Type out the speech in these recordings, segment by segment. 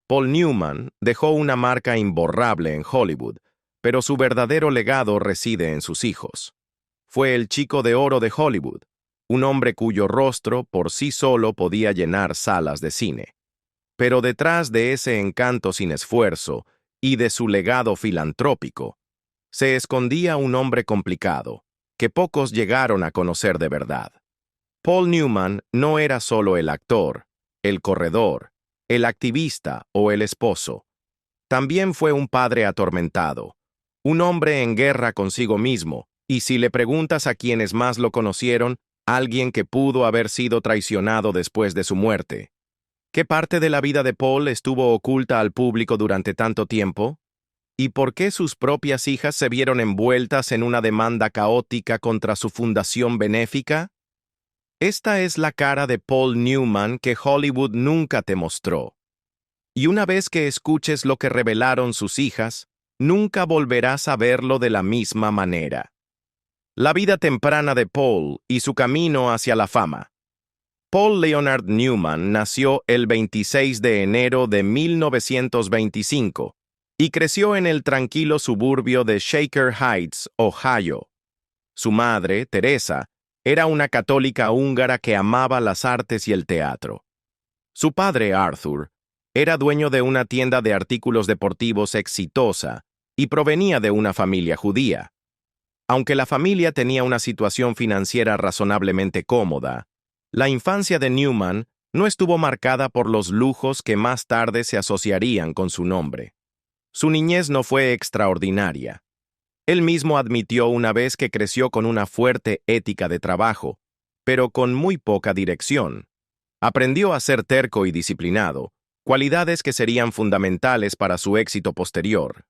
Paul Newman dejó una marca imborrable en Hollywood, pero su verdadero legado reside en sus hijos. Fue el chico de oro de Hollywood, un hombre cuyo rostro por sí solo podía llenar salas de cine. Pero detrás de ese encanto sin esfuerzo y de su legado filantrópico, se escondía un hombre complicado, que pocos llegaron a conocer de verdad. Paul Newman no era solo el actor, el corredor, el activista o el esposo. También fue un padre atormentado, un hombre en guerra consigo mismo, y si le preguntas a quienes más lo conocieron, alguien que pudo haber sido traicionado después de su muerte. ¿Qué parte de la vida de Paul estuvo oculta al público durante tanto tiempo? ¿Y por qué sus propias hijas se vieron envueltas en una demanda caótica contra su fundación benéfica? Esta es la cara de Paul Newman que Hollywood nunca te mostró. Y una vez que escuches lo que revelaron sus hijas, nunca volverás a verlo de la misma manera. La vida temprana de Paul y su camino hacia la fama. Paul Leonard Newman nació el 26 de enero de 1925 y creció en el tranquilo suburbio de Shaker Heights, Ohio. Su madre, Teresa, era una católica húngara que amaba las artes y el teatro. Su padre, Arthur, era dueño de una tienda de artículos deportivos exitosa y provenía de una familia judía. Aunque la familia tenía una situación financiera razonablemente cómoda, la infancia de Newman no estuvo marcada por los lujos que más tarde se asociarían con su nombre. Su niñez no fue extraordinaria. Él mismo admitió una vez que creció con una fuerte ética de trabajo, pero con muy poca dirección. Aprendió a ser terco y disciplinado, cualidades que serían fundamentales para su éxito posterior.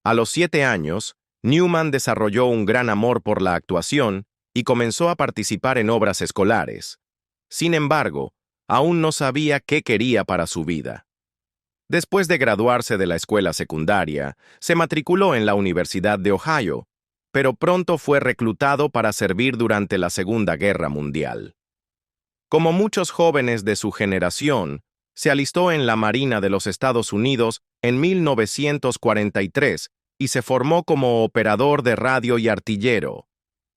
A los 7 años, Newman desarrolló un gran amor por la actuación y comenzó a participar en obras escolares. Sin embargo, aún no sabía qué quería para su vida. Después de graduarse de la escuela secundaria, se matriculó en la Universidad de Ohio, pero pronto fue reclutado para servir durante la Segunda Guerra Mundial. Como muchos jóvenes de su generación, se alistó en la Marina de los Estados Unidos en 1943 y se formó como operador de radio y artillero.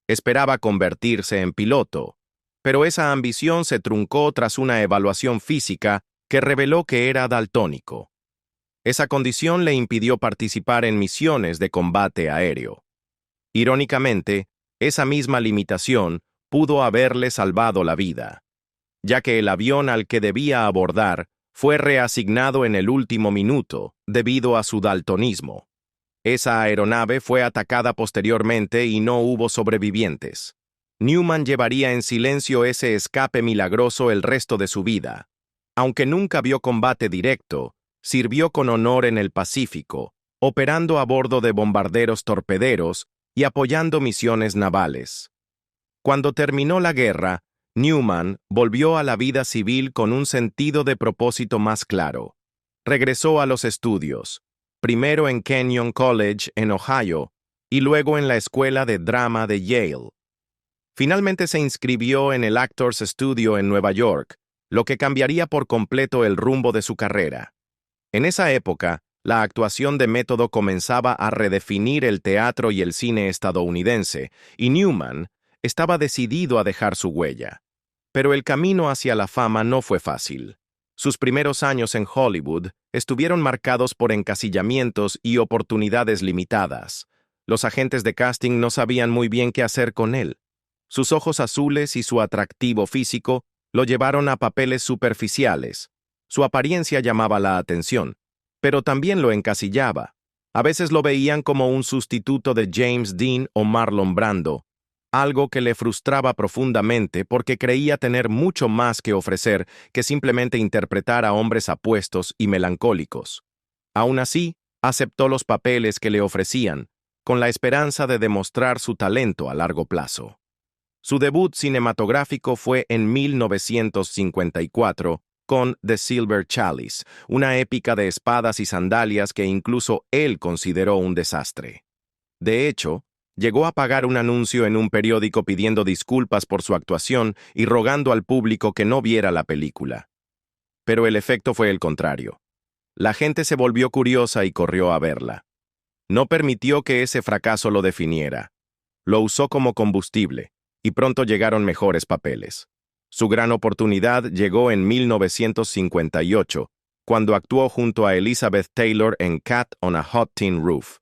Esperaba convertirse en piloto, pero esa ambición se truncó tras una evaluación física que reveló que era daltónico. Esa condición le impidió participar en misiones de combate aéreo. Irónicamente, esa misma limitación pudo haberle salvado la vida, ya que el avión al que debía abordar fue reasignado en el último minuto debido a su daltonismo. Esa aeronave fue atacada posteriormente y no hubo sobrevivientes. Newman llevaría en silencio ese escape milagroso el resto de su vida. Aunque nunca vio combate directo, sirvió con honor en el Pacífico, operando a bordo de bombarderos torpederos y apoyando misiones navales. Cuando terminó la guerra, Newman volvió a la vida civil con un sentido de propósito más claro. Regresó a los estudios, primero en Kenyon College en Ohio y luego en la Escuela de Drama de Yale. Finalmente se inscribió en el Actors Studio en Nueva York, lo que cambiaría por completo el rumbo de su carrera. En esa época, la actuación de método comenzaba a redefinir el teatro y el cine estadounidense, y Newman estaba decidido a dejar su huella. Pero el camino hacia la fama no fue fácil. Sus primeros años en Hollywood estuvieron marcados por encasillamientos y oportunidades limitadas. Los agentes de casting no sabían muy bien qué hacer con él. Sus ojos azules y su atractivo físico lo llevaron a papeles superficiales. Su apariencia llamaba la atención, pero también lo encasillaba. A veces lo veían como un sustituto de James Dean o Marlon Brando, algo que le frustraba profundamente porque creía tener mucho más que ofrecer que simplemente interpretar a hombres apuestos y melancólicos. Aún así, aceptó los papeles que le ofrecían, con la esperanza de demostrar su talento a largo plazo. Su debut cinematográfico fue en 1954 con The Silver Chalice, una épica de espadas y sandalias que incluso él consideró un desastre. De hecho, llegó a pagar un anuncio en un periódico pidiendo disculpas por su actuación y rogando al público que no viera la película. Pero el efecto fue el contrario. La gente se volvió curiosa y corrió a verla. No permitió que ese fracaso lo definiera. Lo usó como combustible, y pronto llegaron mejores papeles. Su gran oportunidad llegó en 1958, cuando actuó junto a Elizabeth Taylor en Cat on a Hot Tin Roof.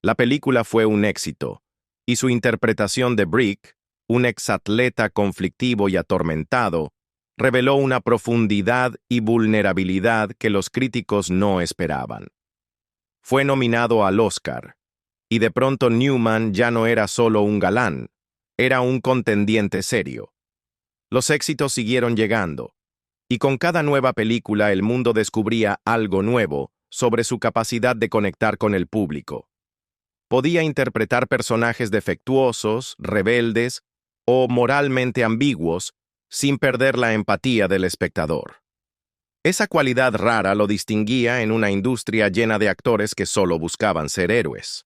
La película fue un éxito, y su interpretación de Brick, un exatleta conflictivo y atormentado, reveló una profundidad y vulnerabilidad que los críticos no esperaban. Fue nominado al Oscar, y de pronto Newman ya no era solo un galán, era un contendiente serio. Los éxitos siguieron llegando, y con cada nueva película el mundo descubría algo nuevo sobre su capacidad de conectar con el público. Podía interpretar personajes defectuosos, rebeldes o moralmente ambiguos sin perder la empatía del espectador. Esa cualidad rara lo distinguía en una industria llena de actores que solo buscaban ser héroes.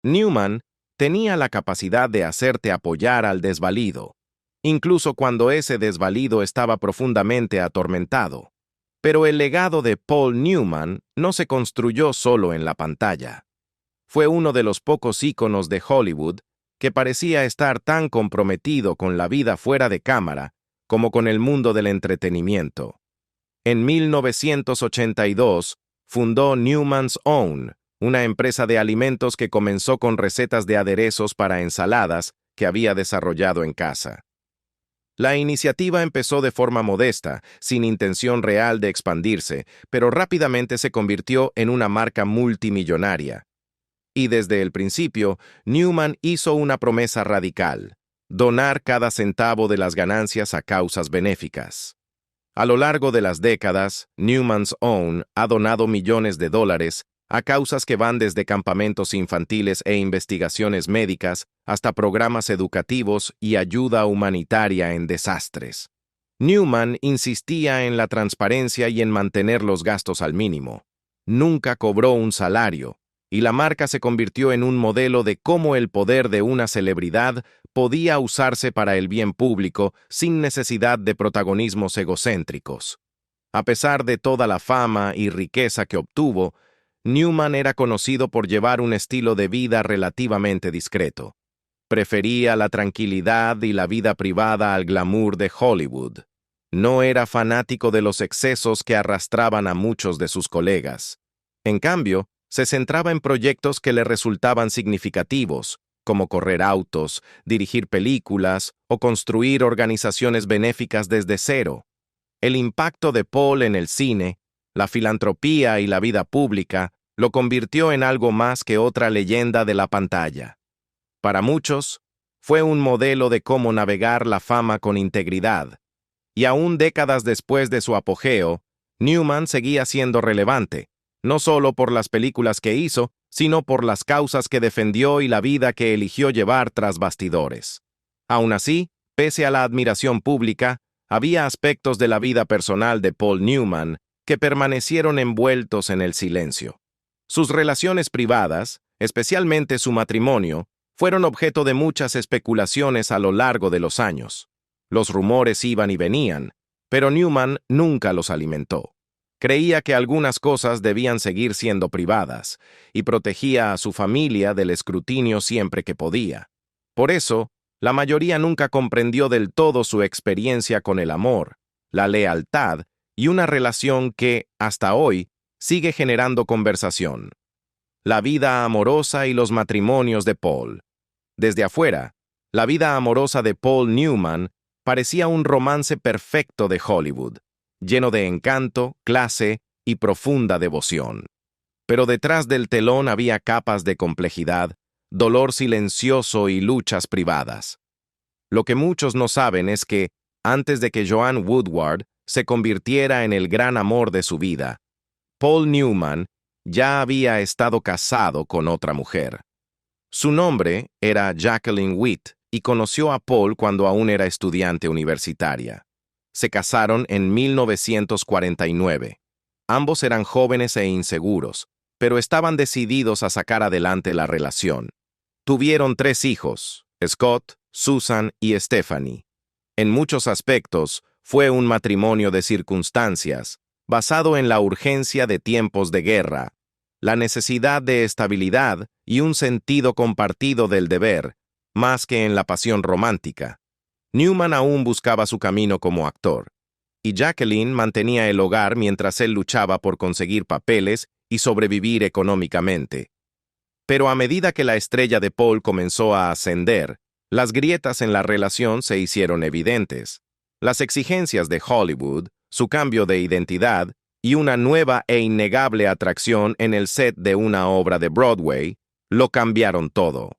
Newman tenía la capacidad de hacerte apoyar al desvalido, incluso cuando ese desvalido estaba profundamente atormentado. Pero el legado de Paul Newman no se construyó solo en la pantalla. Fue uno de los pocos íconos de Hollywood que parecía estar tan comprometido con la vida fuera de cámara como con el mundo del entretenimiento. En 1982, fundó Newman's Own, una empresa de alimentos que comenzó con recetas de aderezos para ensaladas que había desarrollado en casa. La iniciativa empezó de forma modesta, sin intención real de expandirse, pero rápidamente se convirtió en una marca multimillonaria. Y desde el principio, Newman hizo una promesa radical: donar cada centavo de las ganancias a causas benéficas. A lo largo de las décadas, Newman's Own ha donado millones de dólares a causas que van desde campamentos infantiles e investigaciones médicas hasta programas educativos y ayuda humanitaria en desastres. Newman insistía en la transparencia y en mantener los gastos al mínimo. Nunca cobró un salario, y la marca se convirtió en un modelo de cómo el poder de una celebridad podía usarse para el bien público sin necesidad de protagonismos egocéntricos. A pesar de toda la fama y riqueza que obtuvo, Newman era conocido por llevar un estilo de vida relativamente discreto. Prefería la tranquilidad y la vida privada al glamour de Hollywood. No era fanático de los excesos que arrastraban a muchos de sus colegas. En cambio, se centraba en proyectos que le resultaban significativos, como correr autos, dirigir películas o construir organizaciones benéficas desde cero. El impacto de Paul en el cine, la filantropía y la vida pública lo convirtió en algo más que otra leyenda de la pantalla. Para muchos, fue un modelo de cómo navegar la fama con integridad, y aún décadas después de su apogeo, Newman seguía siendo relevante, no solo por las películas que hizo, sino por las causas que defendió y la vida que eligió llevar tras bastidores. Aún así, pese a la admiración pública, había aspectos de la vida personal de Paul Newman que permanecieron envueltos en el silencio. Sus relaciones privadas, especialmente su matrimonio, fueron objeto de muchas especulaciones a lo largo de los años. Los rumores iban y venían, pero Newman nunca los alimentó. Creía que algunas cosas debían seguir siendo privadas, y protegía a su familia del escrutinio siempre que podía. Por eso, la mayoría nunca comprendió del todo su experiencia con el amor, la lealtad y una relación que, hasta hoy, sigue generando conversación. La vida amorosa y los matrimonios de Paul. Desde afuera, la vida amorosa de Paul Newman parecía un romance perfecto de Hollywood, lleno de encanto, clase y profunda devoción. Pero detrás del telón había capas de complejidad, dolor silencioso y luchas privadas. Lo que muchos no saben es que, antes de que Joanne Woodward se convirtiera en el gran amor de su vida, Paul Newman ya había estado casado con otra mujer. Su nombre era Jacqueline Witt y conoció a Paul cuando aún era estudiante universitaria. Se casaron en 1949. Ambos eran jóvenes e inseguros, pero estaban decididos a sacar adelante la relación. Tuvieron 3 hijos, Scott, Susan y Stephanie. En muchos aspectos, fue un matrimonio de circunstancias, basado en la urgencia de tiempos de guerra, la necesidad de estabilidad y un sentido compartido del deber, más que en la pasión romántica. Newman aún buscaba su camino como actor, y Jacqueline mantenía el hogar mientras él luchaba por conseguir papeles y sobrevivir económicamente. Pero a medida que la estrella de Paul comenzó a ascender, las grietas en la relación se hicieron evidentes. Las exigencias de Hollywood, su cambio de identidad y una nueva e innegable atracción en el set de una obra de Broadway lo cambiaron todo.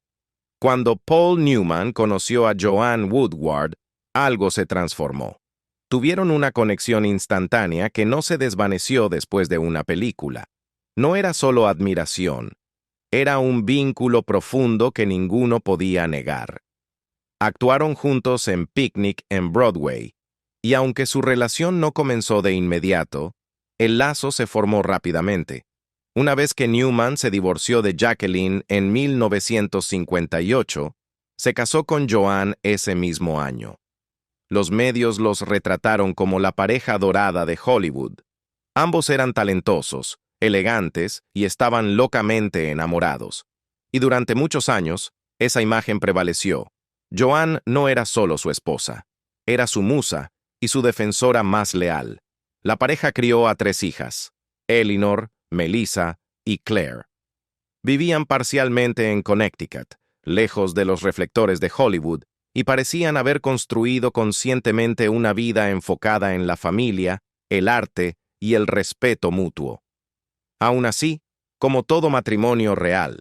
Cuando Paul Newman conoció a Joanne Woodward, algo se transformó. Tuvieron una conexión instantánea que no se desvaneció después de una película. No era solo admiración, era un vínculo profundo que ninguno podía negar. Actuaron juntos en Picnic en Broadway, y aunque su relación no comenzó de inmediato, el lazo se formó rápidamente. Una vez que Newman se divorció de Jacqueline en 1958, se casó con Joanne ese mismo año. Los medios los retrataron como la pareja dorada de Hollywood. Ambos eran talentosos, elegantes y estaban locamente enamorados. Y durante muchos años, esa imagen prevaleció. Joanne no era solo su esposa, era su musa y su defensora más leal. La pareja crió a 3 hijas, Eleanor, Melissa y Claire. Vivían parcialmente en Connecticut, lejos de los reflectores de Hollywood, y parecían haber construido conscientemente una vida enfocada en la familia, el arte y el respeto mutuo. Aún así, como todo matrimonio real,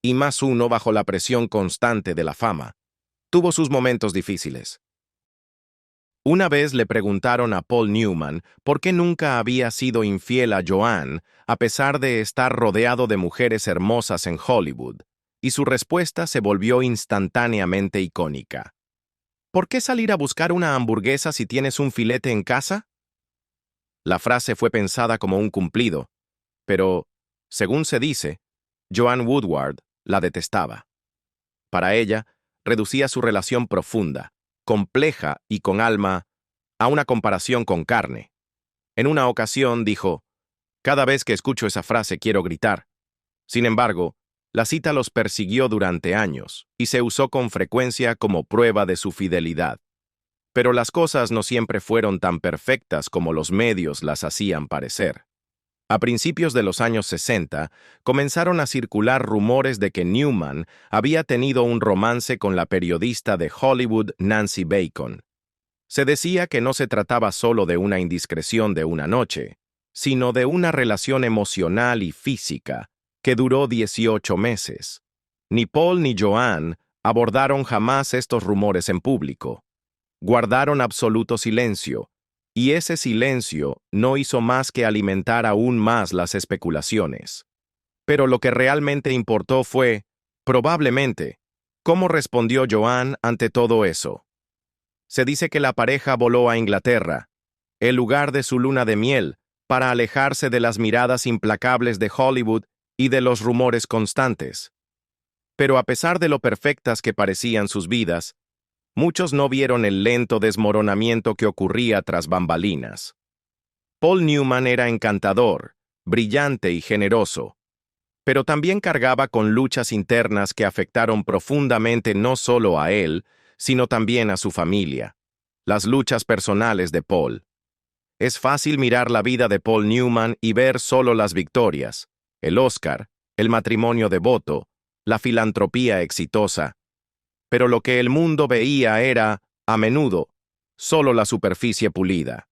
y más uno bajo la presión constante de la fama, tuvo sus momentos difíciles. Una vez le preguntaron a Paul Newman por qué nunca había sido infiel a Joanne a pesar de estar rodeado de mujeres hermosas en Hollywood, y su respuesta se volvió instantáneamente icónica. ¿Por qué salir a buscar una hamburguesa si tienes un filete en casa? La frase fue pensada como un cumplido, pero, según se dice, Joanne Woodward la detestaba. Para ella, reducía su relación profunda, compleja y con alma, a una comparación con carne. En una ocasión dijo, «Cada vez que escucho esa frase quiero gritar». Sin embargo, la cita los persiguió durante años y se usó con frecuencia como prueba de su fidelidad. Pero las cosas no siempre fueron tan perfectas como los medios las hacían parecer. A principios de los años 60, comenzaron a circular rumores de que Newman había tenido un romance con la periodista de Hollywood Nancy Bacon. Se decía que no se trataba solo de una indiscreción de una noche, sino de una relación emocional y física que duró 18 meses. Ni Paul ni Joanne abordaron jamás estos rumores en público. Guardaron absoluto silencio, y ese silencio no hizo más que alimentar aún más las especulaciones. Pero lo que realmente importó fue, probablemente, cómo respondió Joanne ante todo eso. Se dice que la pareja voló a Inglaterra, el lugar de su luna de miel, para alejarse de las miradas implacables de Hollywood y de los rumores constantes. Pero a pesar de lo perfectas que parecían sus vidas, muchos no vieron el lento desmoronamiento que ocurría tras bambalinas. Paul Newman era encantador, brillante y generoso, pero también cargaba con luchas internas que afectaron profundamente no solo a él, sino también a su familia. Las luchas personales de Paul. Es fácil mirar la vida de Paul Newman y ver solo las victorias, el Oscar, el matrimonio devoto, la filantropía exitosa. Pero lo que el mundo veía era, a menudo, solo la superficie pulida.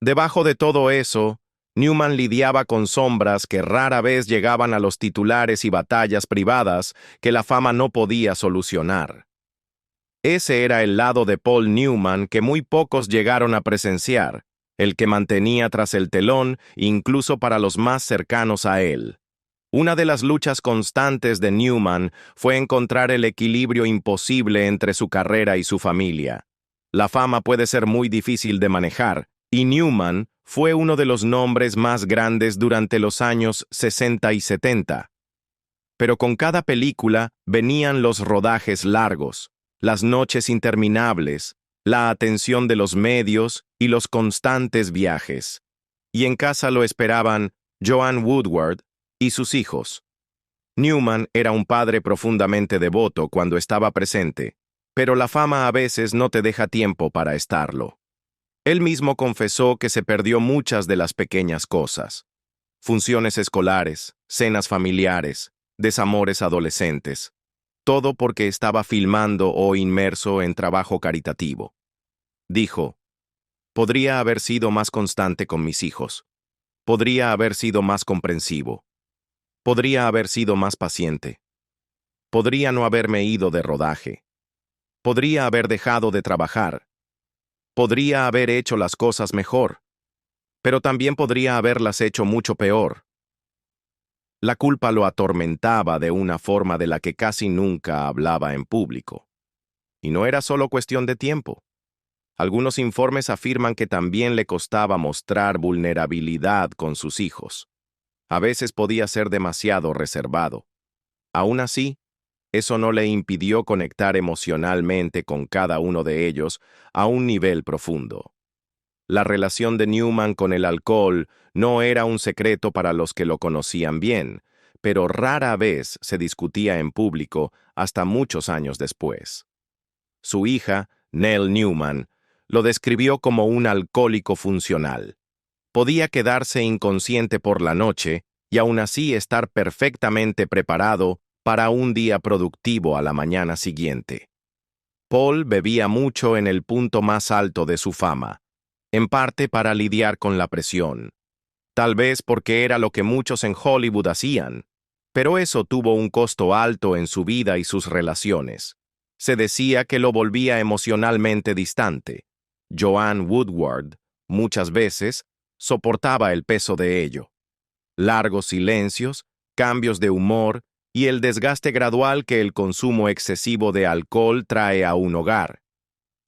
Debajo de todo eso, Newman lidiaba con sombras que rara vez llegaban a los titulares y batallas privadas que la fama no podía solucionar. Ese era el lado de Paul Newman que muy pocos llegaron a presenciar, el que mantenía tras el telón incluso para los más cercanos a él. Una de las luchas constantes de Newman fue encontrar el equilibrio imposible entre su carrera y su familia. La fama puede ser muy difícil de manejar, y Newman fue uno de los nombres más grandes durante los años 60 y 70. Pero con cada película venían los rodajes largos, las noches interminables, la atención de los medios y los constantes viajes. y en casa lo esperaban Joanne Woodward y sus hijos. Newman era un padre profundamente devoto cuando estaba presente, pero la fama a veces no te deja tiempo para estarlo. Él mismo confesó que se perdió muchas de las pequeñas cosas: funciones escolares, cenas familiares, desamores adolescentes, todo porque estaba filmando o inmerso en trabajo caritativo. Dijo: podría haber sido más constante con mis hijos. Podría haber sido más comprensivo. Podría haber sido más paciente. Podría no haberme ido de rodaje. Podría haber dejado de trabajar. Podría haber hecho las cosas mejor. Pero también podría haberlas hecho mucho peor. La culpa lo atormentaba de una forma de la que casi nunca hablaba en público. Y no era solo cuestión de tiempo. Algunos informes afirman que también le costaba mostrar vulnerabilidad con sus hijos. A veces podía ser demasiado reservado. Aún así, eso no le impidió conectar emocionalmente con cada uno de ellos a un nivel profundo. La relación de Newman con el alcohol no era un secreto para los que lo conocían bien, pero rara vez se discutía en público hasta muchos años después. Su hija, Nell Newman, lo describió como un alcohólico funcional. Podía quedarse inconsciente por la noche y aún así estar perfectamente preparado para un día productivo a la mañana siguiente. Paul bebía mucho en el punto más alto de su fama, en parte para lidiar con la presión. Tal vez porque era lo que muchos en Hollywood hacían, pero eso tuvo un costo alto en su vida y sus relaciones. Se decía que lo volvía emocionalmente distante. Joanne Woodward, muchas veces, soportaba el peso de ello. Largos silencios, cambios de humor y el desgaste gradual que el consumo excesivo de alcohol trae a un hogar.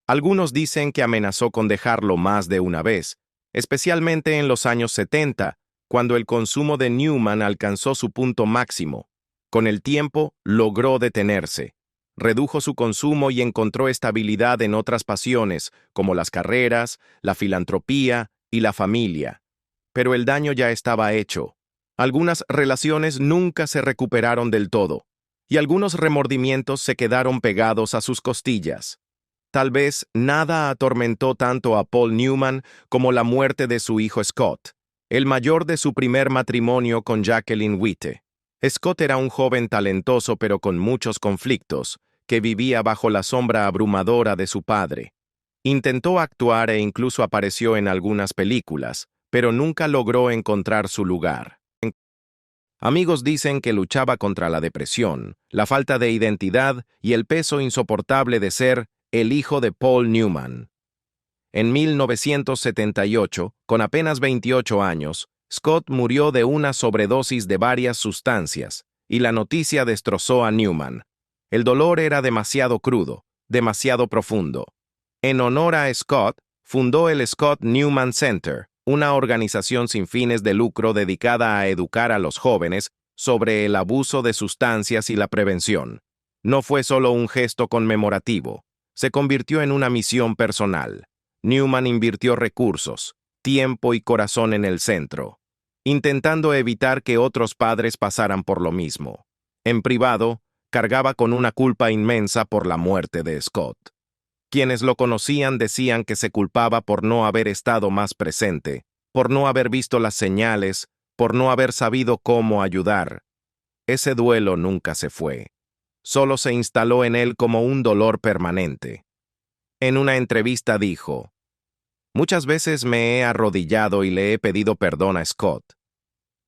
Algunos dicen que amenazó con dejarlo más de una vez, especialmente en los años 70, cuando el consumo de Newman alcanzó su punto máximo. Con el tiempo, logró detenerse. Redujo su consumo y encontró estabilidad en otras pasiones, como las carreras, la filantropía y la familia. Pero el daño ya estaba hecho. Algunas relaciones nunca se recuperaron del todo, y algunos remordimientos se quedaron pegados a sus costillas. Tal vez nada atormentó tanto a Paul Newman como la muerte de su hijo Scott, el mayor de su primer matrimonio con Jacqueline Witte. Scott era un joven talentoso pero con muchos conflictos, que vivía bajo la sombra abrumadora de su padre. Intentó actuar e incluso apareció en algunas películas, pero nunca logró encontrar su lugar. Amigos dicen que luchaba contra la depresión, la falta de identidad y el peso insoportable de ser el hijo de Paul Newman. En 1978, con apenas 28 años, Scott murió de una sobredosis de varias sustancias, y la noticia destrozó a Newman. El dolor era demasiado crudo, demasiado profundo. En honor a Scott, fundó el Scott Newman Center, una organización sin fines de lucro dedicada a educar a los jóvenes sobre el abuso de sustancias y la prevención. No fue solo un gesto conmemorativo, se convirtió en una misión personal. Newman invirtió recursos, tiempo y corazón en el centro, intentando evitar que otros padres pasaran por lo mismo. En privado, cargaba con una culpa inmensa por la muerte de Scott. Quienes lo conocían decían que se culpaba por no haber estado más presente, por no haber visto las señales, por no haber sabido cómo ayudar. Ese duelo nunca se fue. Solo se instaló en él como un dolor permanente. En una entrevista dijo: muchas veces me he arrodillado y le he pedido perdón a Scott.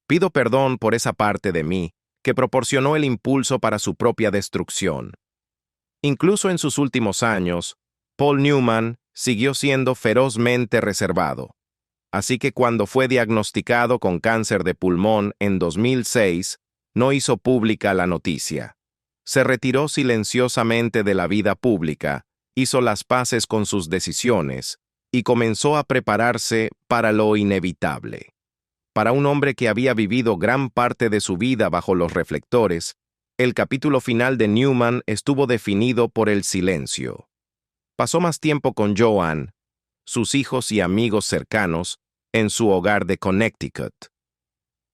Pido perdón por esa parte de mí que proporcionó el impulso para su propia destrucción. Incluso en sus últimos años, Paul Newman siguió siendo ferozmente reservado. Así que cuando fue diagnosticado con cáncer de pulmón en 2006, no hizo pública la noticia. Se retiró silenciosamente de la vida pública, hizo las paces con sus decisiones y comenzó a prepararse para lo inevitable. Para un hombre que había vivido gran parte de su vida bajo los reflectores, el capítulo final de Newman estuvo definido por el silencio. Pasó más tiempo con Joanne, sus hijos y amigos cercanos, en su hogar de Connecticut.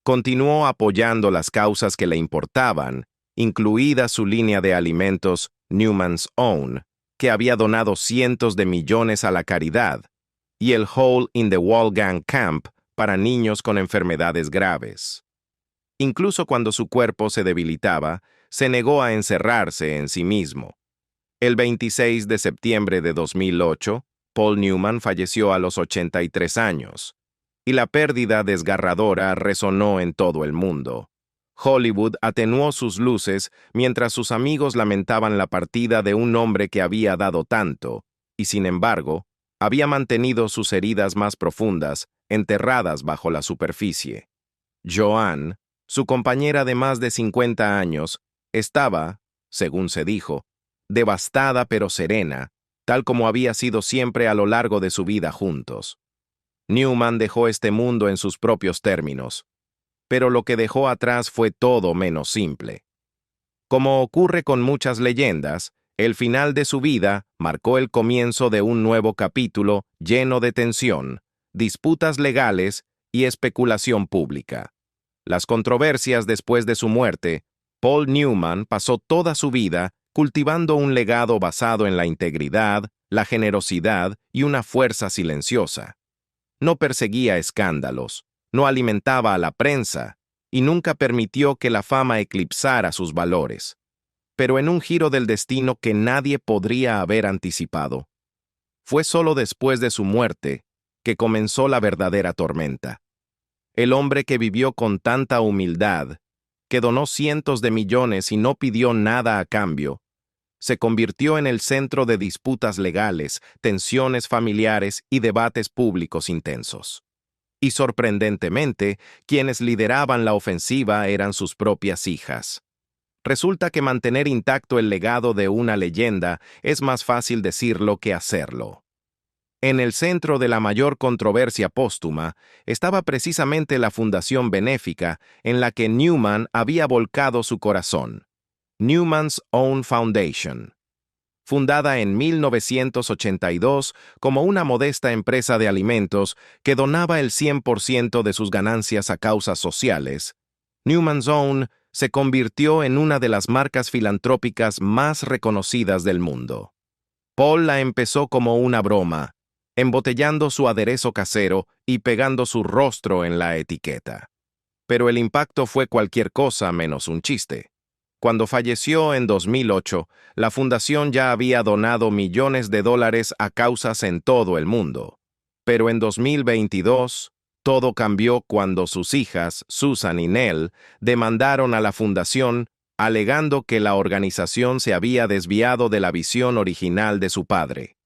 Continuó apoyando las causas que le importaban, incluida su línea de alimentos Newman's Own, que había donado cientos de millones a la caridad, y el Hole in the Wall Gang Camp para niños con enfermedades graves. Incluso cuando su cuerpo se debilitaba, se negó a encerrarse en sí mismo. El 26 de septiembre de 2008, Paul Newman falleció a los 83 años, y la pérdida desgarradora resonó en todo el mundo. Hollywood atenuó sus luces mientras sus amigos lamentaban la partida de un hombre que había dado tanto, y sin embargo, había mantenido sus heridas más profundas, enterradas bajo la superficie. Joanne, su compañera de más de 50 años, estaba, según se dijo, devastada pero serena, tal como había sido siempre a lo largo de su vida juntos. Newman dejó este mundo en sus propios términos, pero lo que dejó atrás fue todo menos simple. Como ocurre con muchas leyendas, el final de su vida marcó el comienzo de un nuevo capítulo lleno de tensión, disputas legales y especulación pública. Las controversias después de su muerte, Paul Newman pasó toda su vida cultivando un legado basado en la integridad, la generosidad y una fuerza silenciosa. No perseguía escándalos, no alimentaba a la prensa y nunca permitió que la fama eclipsara sus valores. Pero en un giro del destino que nadie podría haber anticipado. Fue solo después de su muerte que comenzó la verdadera tormenta. El hombre que vivió con tanta humildad, que donó cientos de millones y no pidió nada a cambio, se convirtió en el centro de disputas legales, tensiones familiares y debates públicos intensos. Y sorprendentemente, quienes lideraban la ofensiva eran sus propias hijas. Resulta que mantener intacto el legado de una leyenda es más fácil decirlo que hacerlo. En el centro de la mayor controversia póstuma estaba precisamente la fundación benéfica en la que Newman había volcado su corazón. Newman's Own Foundation. Fundada en 1982 como una modesta empresa de alimentos que donaba el 100% de sus ganancias a causas sociales, Newman's Own se convirtió en una de las marcas filantrópicas más reconocidas del mundo. Paul la empezó como una broma, embotellando su aderezo casero y pegando su rostro en la etiqueta. Pero el impacto fue cualquier cosa menos un chiste. Cuando falleció en 2008, la fundación ya había donado millones de dólares a causas en todo el mundo. Pero en 2022, todo cambió cuando sus hijas, Susan y Nell, demandaron a la fundación, alegando que la organización se había desviado de la visión original de su padre.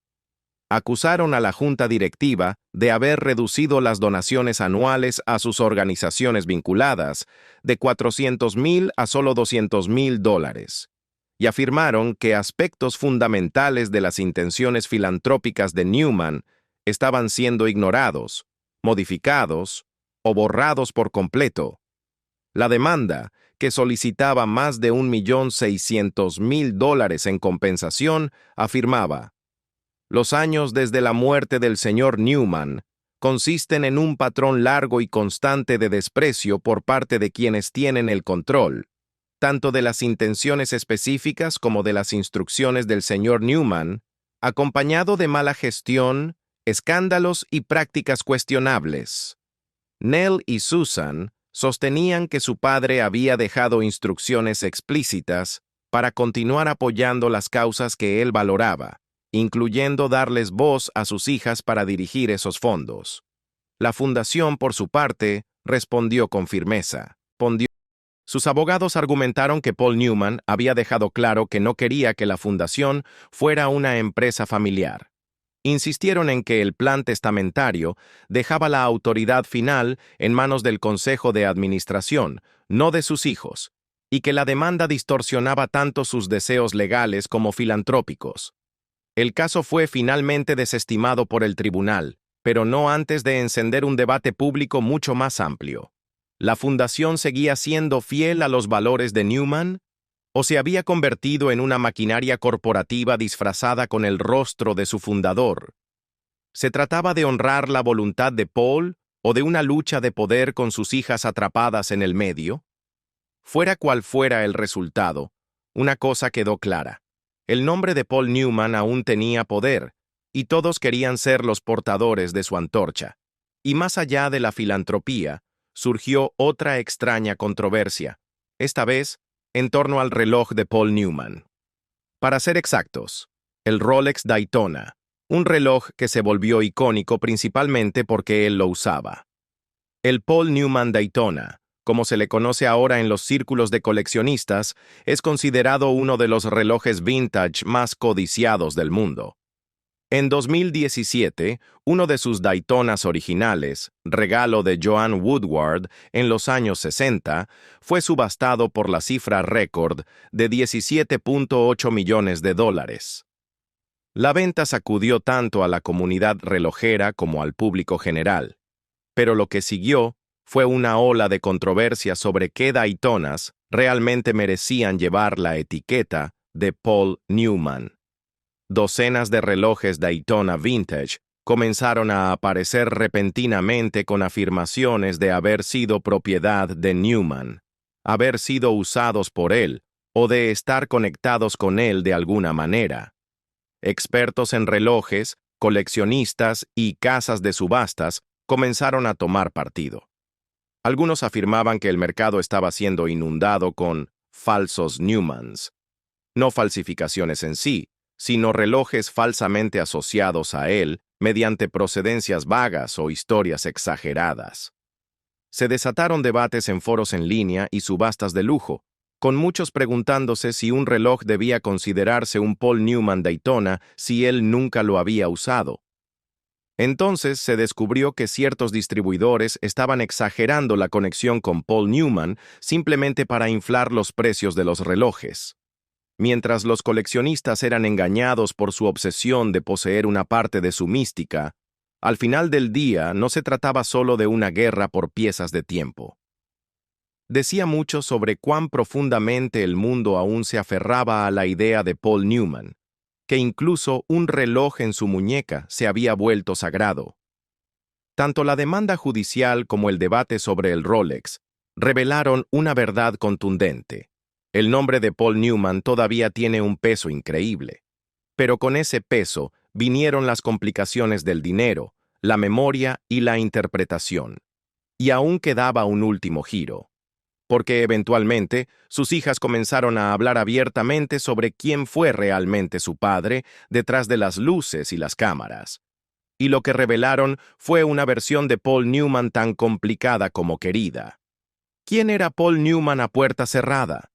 Acusaron a la junta directiva de haber reducido las donaciones anuales a sus organizaciones vinculadas de $400,000 a solo $200,000 y afirmaron que aspectos fundamentales de las intenciones filantrópicas de Newman estaban siendo ignorados, modificados o borrados por completo. La demanda, que solicitaba más de $1,600,000 en compensación, afirmaba: los años desde la muerte del señor Newman consisten en un patrón largo y constante de desprecio por parte de quienes tienen el control, tanto de las intenciones específicas como de las instrucciones del señor Newman, acompañado de mala gestión, escándalos y prácticas cuestionables. Nell y Susan sostenían que su padre había dejado instrucciones explícitas para continuar apoyando las causas que él valoraba, incluyendo darles voz a sus hijas para dirigir esos fondos. La fundación, por su parte, respondió con firmeza. Sus abogados argumentaron que Paul Newman había dejado claro que no quería que la fundación fuera una empresa familiar. Insistieron en que el plan testamentario dejaba la autoridad final en manos del Consejo de Administración, no de sus hijos, y que la demanda distorsionaba tanto sus deseos legales como filantrópicos. El caso fue finalmente desestimado por el tribunal, pero no antes de encender un debate público mucho más amplio. ¿La fundación seguía siendo fiel a los valores de Newman? ¿O se había convertido en una maquinaria corporativa disfrazada con el rostro de su fundador? ¿Se trataba de honrar la voluntad de Paul ¿O de una lucha de poder con sus hijas atrapadas en el medio? Fuera cual fuera el resultado, una cosa quedó clara. El nombre de Paul Newman aún tenía poder, y todos querían ser los portadores de su antorcha. Y más allá de la filantropía, surgió otra extraña controversia, esta vez en torno al reloj de Paul Newman. Para ser exactos, el Rolex Daytona, un reloj que se volvió icónico principalmente porque él lo usaba. El Paul Newman Daytona, como se le conoce ahora en los círculos de coleccionistas, es considerado uno de los relojes vintage más codiciados del mundo. En 2017, uno de sus Daytonas originales, regalo de Joanne Woodward en los años 60, fue subastado por la cifra récord de $17.8 millones. La venta sacudió tanto a la comunidad relojera como al público general, pero lo que siguió fue una ola de controversia sobre qué Daytonas realmente merecían llevar la etiqueta de Paul Newman. Docenas de relojes Daytona Vintage comenzaron a aparecer repentinamente con afirmaciones de haber sido propiedad de Newman, haber sido usados por él o de estar conectados con él de alguna manera. Expertos en relojes, coleccionistas y casas de subastas comenzaron a tomar partido. Algunos afirmaban que el mercado estaba siendo inundado con falsos Newmans, no falsificaciones en sí, sino relojes falsamente asociados a él mediante procedencias vagas o historias exageradas. Se desataron debates en foros en línea y subastas de lujo, con muchos preguntándose si un reloj debía considerarse un Paul Newman Daytona si él nunca lo había usado. Entonces se descubrió que ciertos distribuidores estaban exagerando la conexión con Paul Newman simplemente para inflar los precios de los relojes. Mientras los coleccionistas eran engañados por su obsesión de poseer una parte de su mística, al final del día no se trataba solo de una guerra por piezas de tiempo. Decía mucho sobre cuán profundamente el mundo aún se aferraba a la idea de Paul Newman, que incluso un reloj en su muñeca se había vuelto sagrado. Tanto la demanda judicial como el debate sobre el Rolex revelaron una verdad contundente. El nombre de Paul Newman todavía tiene un peso increíble. Pero con ese peso vinieron las complicaciones del dinero, la memoria y la interpretación. Y aún quedaba un último giro. Porque eventualmente sus hijas comenzaron a hablar abiertamente sobre quién fue realmente su padre detrás de las luces y las cámaras. Y lo que revelaron fue una versión de Paul Newman tan complicada como querida. ¿Quién era Paul Newman a puerta cerrada?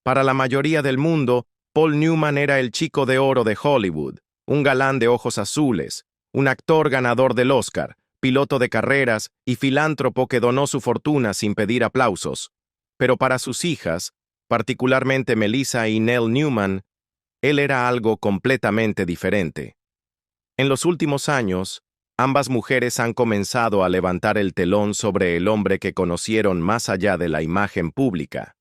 Para la mayoría del mundo, Paul Newman era el chico de oro de Hollywood, un galán de ojos azules, un actor ganador del Oscar, piloto de carreras y filántropo que donó su fortuna sin pedir aplausos. Pero para sus hijas, particularmente Melissa y Nell Newman, él era algo completamente diferente. En los últimos años, ambas mujeres han comenzado a levantar el telón sobre el hombre que conocieron más allá de la imagen pública.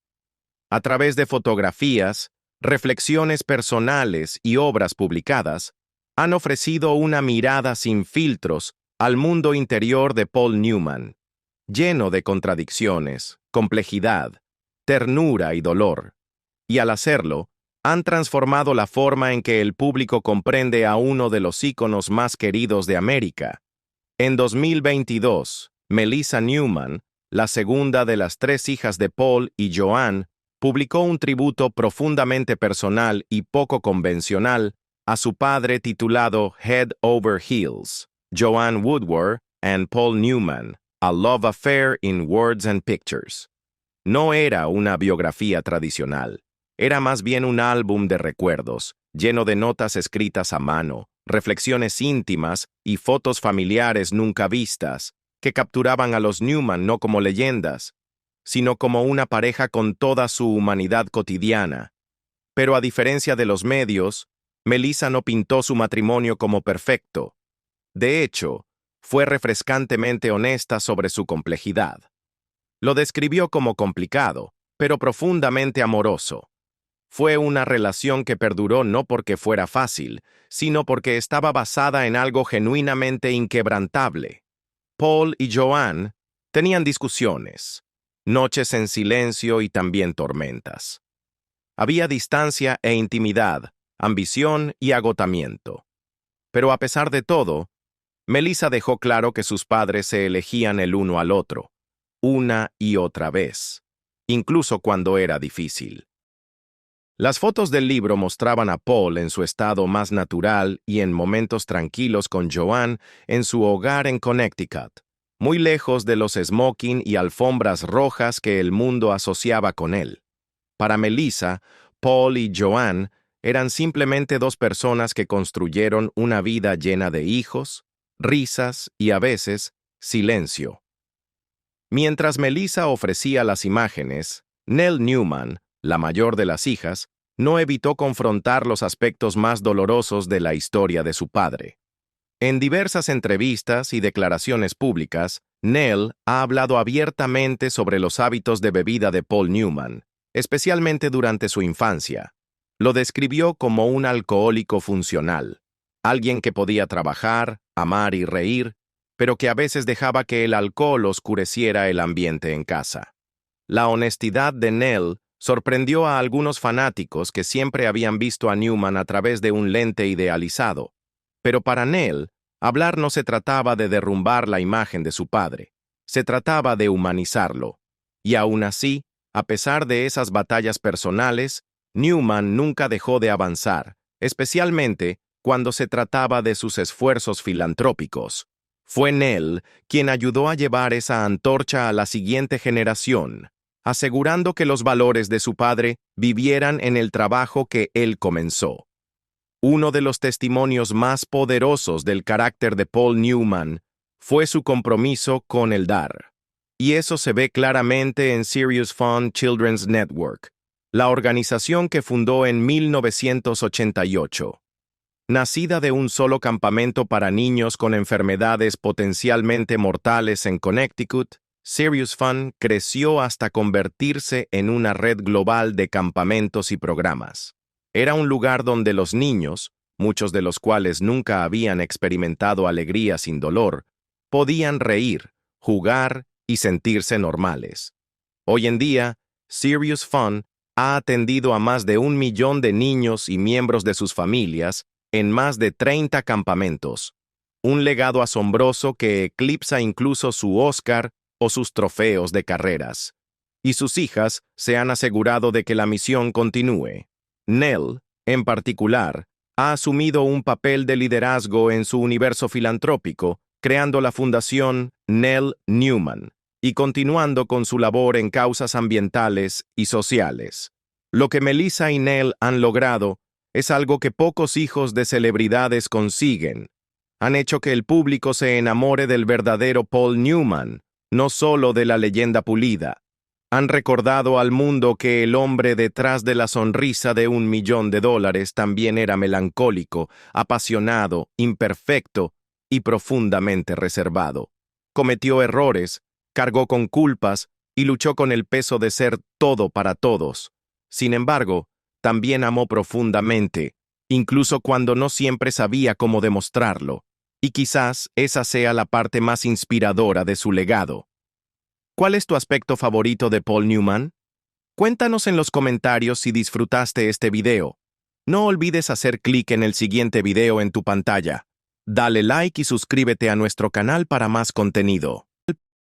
A través de fotografías, reflexiones personales y obras publicadas, han ofrecido una mirada sin filtros al mundo interior de Paul Newman, lleno de contradicciones, complejidad, ternura y dolor. Y al hacerlo, han transformado la forma en que el público comprende a uno de los íconos más queridos de América. En 2022, Melissa Newman, la segunda de las 3 hijas de Paul y Joanne, publicó un tributo profundamente personal y poco convencional a su padre titulado Head Over Heels, Joanne Woodward and Paul Newman, A Love Affair in Words and Pictures. No era una biografía tradicional, era más bien un álbum de recuerdos, lleno de notas escritas a mano, reflexiones íntimas y fotos familiares nunca vistas, que capturaban a los Newman no como leyendas, sino como una pareja con toda su humanidad cotidiana. Pero a diferencia de los medios, Melissa no pintó su matrimonio como perfecto. De hecho, fue refrescantemente honesta sobre su complejidad. Lo describió como complicado, pero profundamente amoroso. Fue una relación que perduró no porque fuera fácil, sino porque estaba basada en algo genuinamente inquebrantable. Paul y Joanne tenían discusiones, noches en silencio y también tormentas. Había distancia e intimidad, ambición y agotamiento. Pero a pesar de todo, Melissa dejó claro que sus padres se elegían el uno al otro, una y otra vez, incluso cuando era difícil. Las fotos del libro mostraban a Paul en su estado más natural y en momentos tranquilos con Joanne en su hogar en Connecticut, muy lejos de los smoking y alfombras rojas que el mundo asociaba con él. Para Melissa, Paul y Joanne eran simplemente dos personas que construyeron una vida llena de hijos, risas y a veces silencio. Mientras Melissa ofrecía las imágenes, Nell Newman, la mayor de las hijas, no evitó confrontar los aspectos más dolorosos de la historia de su padre. En diversas entrevistas y declaraciones públicas, Nell ha hablado abiertamente sobre los hábitos de bebida de Paul Newman, especialmente durante su infancia. Lo describió como un alcohólico funcional, alguien que podía trabajar, amar y reír, pero que a veces dejaba que el alcohol oscureciera el ambiente en casa. La honestidad de Nell sorprendió a algunos fanáticos que siempre habían visto a Newman a través de un lente idealizado. Pero para Nell, hablar no se trataba de derrumbar la imagen de su padre, se trataba de humanizarlo. Y aún así, a pesar de esas batallas personales, Newman nunca dejó de avanzar, especialmente cuando se trataba de sus esfuerzos filantrópicos. Fue Nell quien ayudó a llevar esa antorcha a la siguiente generación, asegurando que los valores de su padre vivieran en el trabajo que él comenzó. Uno de los testimonios más poderosos del carácter de Paul Newman fue su compromiso con el dar. Y eso se ve claramente en Serious Fun Children's Network, la organización que fundó en 1988. Nacida de un solo campamento para niños con enfermedades potencialmente mortales en Connecticut, Serious Fun creció hasta convertirse en una red global de campamentos y programas. Era un lugar donde los niños, muchos de los cuales nunca habían experimentado alegría sin dolor, podían reír, jugar y sentirse normales. Hoy en día, Serious Fun ha atendido a más de 1 millón de niños y miembros de sus familias en más de 30 campamentos, un legado asombroso que eclipsa incluso su Oscar o sus trofeos de carreras. Y sus hijas se han asegurado de que la misión continúe. Nell, en particular, ha asumido un papel de liderazgo en su universo filantrópico, creando la fundación Nell Newman y continuando con su labor en causas ambientales y sociales. Lo que Melissa y Nell han logrado es algo que pocos hijos de celebridades consiguen. Han hecho que el público se enamore del verdadero Paul Newman, no solo de la leyenda pulida. Han recordado al mundo que el hombre detrás de la sonrisa de $1 millón también era melancólico, apasionado, imperfecto y profundamente reservado. Cometió errores, cargó con culpas y luchó con el peso de ser todo para todos. Sin embargo, también amó profundamente, incluso cuando no siempre sabía cómo demostrarlo. Y quizás esa sea la parte más inspiradora de su legado. ¿Cuál es tu aspecto favorito de Paul Newman? Cuéntanos en los comentarios si disfrutaste este video. No olvides hacer clic en el siguiente video en tu pantalla. Dale like y suscríbete a nuestro canal para más contenido.